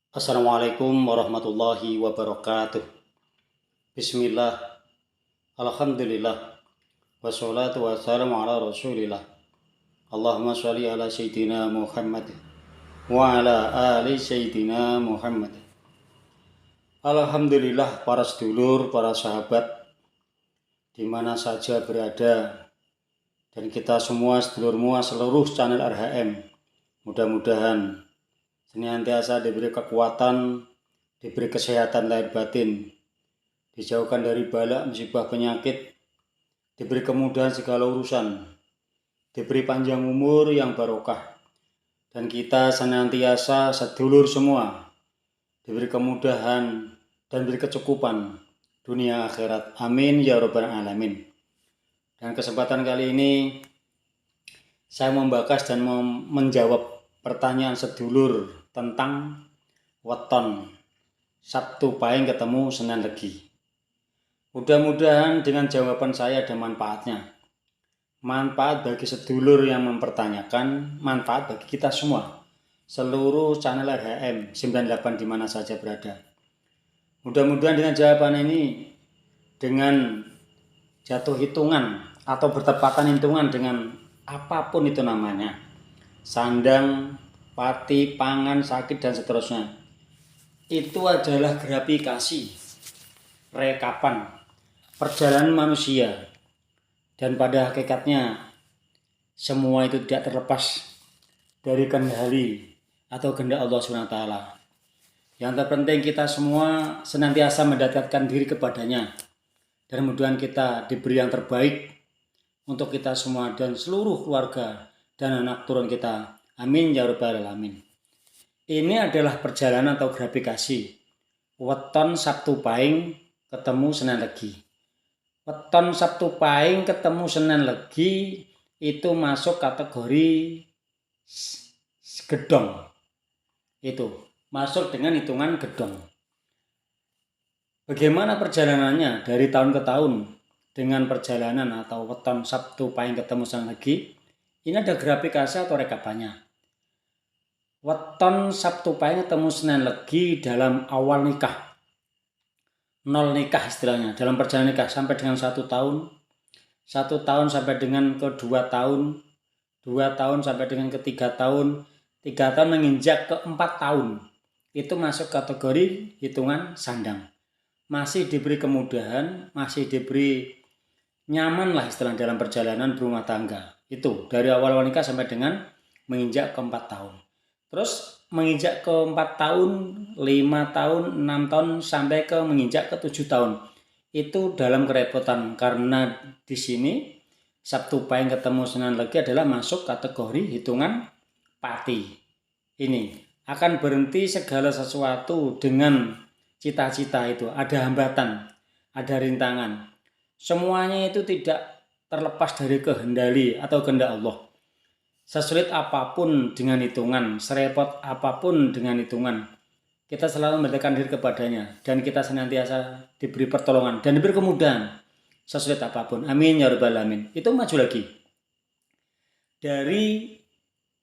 Assalamualaikum warahmatullahi wabarakatuh. Bismillah, alhamdulillah, wassalatu wassalamu ala rasulillah. Allahumma sholli ala sayyidina Muhammad wa ala ali sayyidina Muhammad. Alhamdulillah, para sedulur, para sahabat di mana saja berada, dan kita semua sedulur seluruh channel RHM, mudah-mudahan senantiasa diberi kekuatan, diberi kesehatan lahir batin, dijauhkan dari bala musibah penyakit, diberi kemudahan segala urusan, diberi panjang umur yang barokah, dan kita senantiasa sedulur semua diberi kemudahan dan diberi kecukupan dunia akhirat. Amin ya rabbal alamin. Dan kesempatan kali ini saya membahas dan menjawab pertanyaan sedulur tentang weton Sabtu Pahing ketemu Senin Legi. Mudah-mudahan dengan jawaban saya ada manfaatnya. Manfaat bagi sedulur yang mempertanyakan, manfaat bagi kita semua, seluruh channel RHM 98 di mana saja berada. Mudah-mudahan dengan jawaban ini, dengan jatuh hitungan atau bertepatan hitungan dengan apapun itu namanya, sandang, pati, pangan, sakit, dan seterusnya, itu adalah grafikasi rekapan perjalanan manusia, dan pada hakikatnya semua itu tidak terlepas dari kendali atau kehendak Allah SWT. Yang terpenting kita semua senantiasa mendekatkan diri kepadanya, dan mudah-mudahan kita diberi yang terbaik untuk kita semua dan seluruh keluarga dan anak turun kita. Amin ya rabbal alamin. Ini adalah perjalanan atau grafikasi weton Sabtu Pahing ketemu Senin Legi. Weton Sabtu Pahing ketemu Senin Legi itu masuk kategori gedong. Itu masuk dengan hitungan gedong. Bagaimana perjalanannya dari tahun ke tahun dengan perjalanan atau weton Sabtu Pahing ketemu Senin Legi? Ini ada grafikasi atau rekapannya. Weton Sabtu Pahing ketemu Senin Legi dalam awal nikah, nol nikah istilahnya, dalam perjalanan nikah sampai dengan 1 tahun, 1 tahun sampai dengan ke 2 tahun, 2 tahun sampai dengan ke 3 tahun, 3 tahun menginjak ke 4 tahun, itu masuk kategori hitungan sandang. Masih diberi kemudahan, masih diberi nyaman lah istilah dalam perjalanan berumah tangga. Itu dari awal nikah sampai dengan menginjak ke 4 tahun. Terus menginjak ke 4 tahun, 5 tahun, 6 tahun sampai ke menginjak ke 7 tahun. Itu dalam kerepotan karena di sini Sabtu Pahing ketemu Senin Legi adalah masuk kategori hitungan pati. Ini akan berhenti segala sesuatu dengan cita-cita itu, ada hambatan, ada rintangan. Semuanya itu tidak terlepas dari kehendali atau kehendak Allah. Sesulit apapun dengan hitungan, serepot apapun dengan hitungan, kita selalu mendekatkan diri kepadanya, dan kita senantiasa diberi pertolongan dan diberi kemudahan sesulit apapun. Amin ya rabbal alamin. Itu maju lagi dari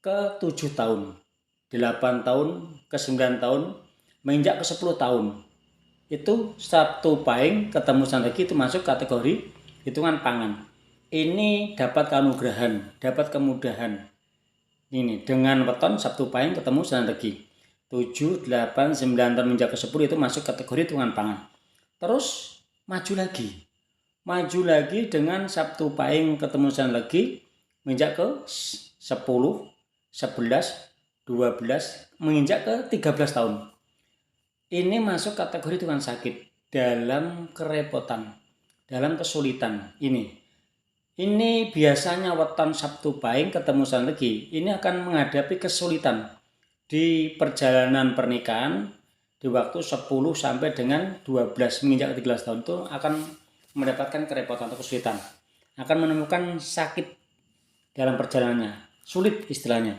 ke 7 tahun, 8 tahun, ke 9 tahun, menginjak ke 10 tahun. Itu Sabtu Pahing ketemu Senin Legi itu masuk kategori hitungan pangan. Ini dapat keanugerahan, dapat kemudahan. Ini dengan weton Sabtu Pahing ketemu Senin Legi. 7, 8, 9 tahun menginjak ke 10 itu masuk kategori hitungan pangan. Terus maju lagi. Maju lagi dengan Sabtu Pahing ketemu Senin Legi menginjak ke 10, 11, 12, menginjak ke 13 tahun. Ini masuk kategori hitungan sakit, dalam kerepotan, dalam kesulitan. Ini biasanya weton Sabtu Pahing ketemu Senin Legi ini akan menghadapi kesulitan di perjalanan pernikahan di waktu 10 sampai dengan 12 menginjak 13 tahun itu akan mendapatkan kerepotan atau kesulitan, akan menemukan sakit dalam perjalanannya, sulit istilahnya.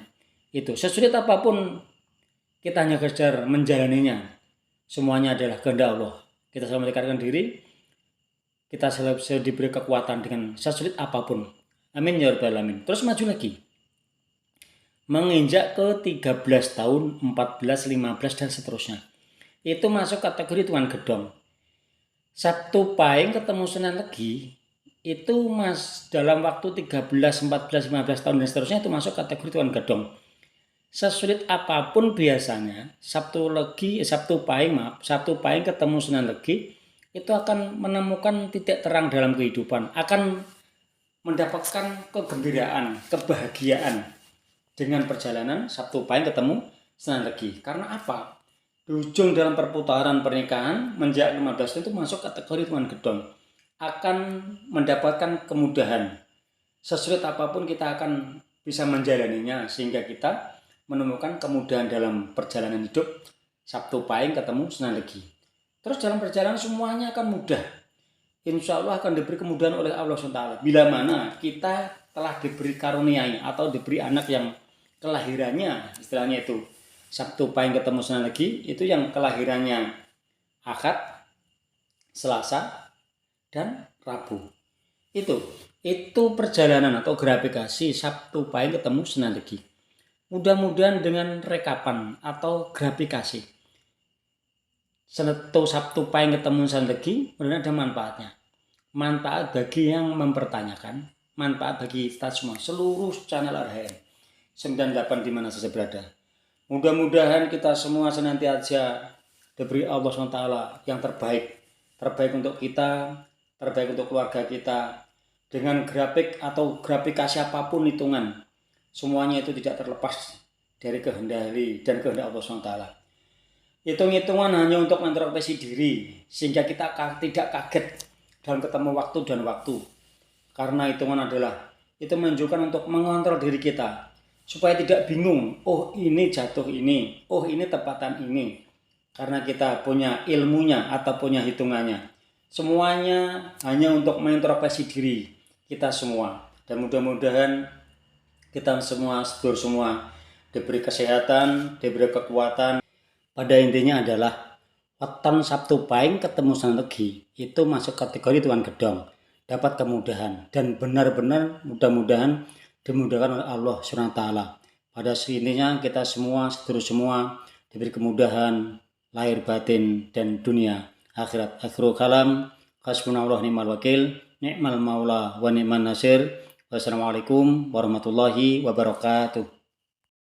Itu sesulit apapun kita hanya kejar menjalaninya, semuanya adalah kehendak Allah. Kita selalu mendekatkan diri, kita selalu diberi kekuatan dengan sesulit apapun. Amin ya rabbal alamin. Terus maju lagi. menginjak ke 13 tahun, 14, 15 dan seterusnya. Itu masuk kategori Tuan Gedong. Sabtu Pahing ketemu Senen Legi itu dalam waktu 13, 14, 15 tahun dan seterusnya itu masuk kategori Tuan Gedong. Sesulit apapun biasanya Sabtu Pahing ketemu Senen Legi itu akan menemukan titik terang dalam kehidupan, akan mendapatkan kegembiraan, kebahagiaan dengan perjalanan Sabtu Pahing ketemu Senen Legi. Karena apa? Di ujung dalam perputaran pernikahan menjak 15 tahun itu masuk kategori Tuan Gedong, akan mendapatkan kemudahan. Sesulit apapun kita akan bisa menjalaninya sehingga kita menemukan kemudahan dalam perjalanan hidup Sabtu Pahing ketemu Senen Legi. Terus dalam perjalanan semuanya akan mudah. Insya Allah akan diberi kemudahan oleh Allah SWT. Bila mana kita telah diberi karuniai atau diberi anak yang kelahirannya istilahnya itu Sabtu Pahing ketemu Senen Legi, itu yang kelahirannya Ahad, Selasa, dan Rabu. Itu perjalanan atau grafik Sabtu Pahing ketemu Senen Legi. Mudah-mudahan dengan rekapan atau grafikasi Sabtu Pahing ketemu Senen Legi mudah-mudahan ada manfaatnya. Manfaat bagi yang mempertanyakan, manfaat bagi kita semua, seluruh channel RHM 98 di mana saja berada. Mudah-mudahan kita semua senantiasa diberi Allah SWT yang terbaik untuk kita, terbaik untuk keluarga kita, dengan grafik atau grafikasi apapun hitungan, semuanya itu tidak terlepas dari kehendak dan kehendak Allah SWT. Hitung-hitungan hanya untuk mengintrospeksi diri, sehingga kita tidak kaget dalam ketemu waktu dan waktu. Karena hitungan itu menunjukkan untuk mengontrol diri kita, supaya tidak bingung, oh ini jatuh ini, oh ini tepatan ini. Karena kita punya ilmunya atau punya hitungannya. Semuanya hanya untuk mengintrospeksi diri kita semua. Dan mudah-mudahan kita semua, sedulur semua, diberi kesehatan, diberi kekuatan. Pada intinya adalah weton Sabtu Pahing ketemu Senen Legi itu masuk kategori Tuan Gedong, dapat kemudahan dan benar-benar mudah-mudahan dimudahkan oleh Allah SWT. Pada intinya kita semua, sedulur semua diberi kemudahan lahir batin dan dunia akhirat. Akhirul kalam, hasbunallahu ni'mal wakil, ni'mal maula wa ni'man nasir. Wassalamualaikum warahmatullahi wabarakatuh.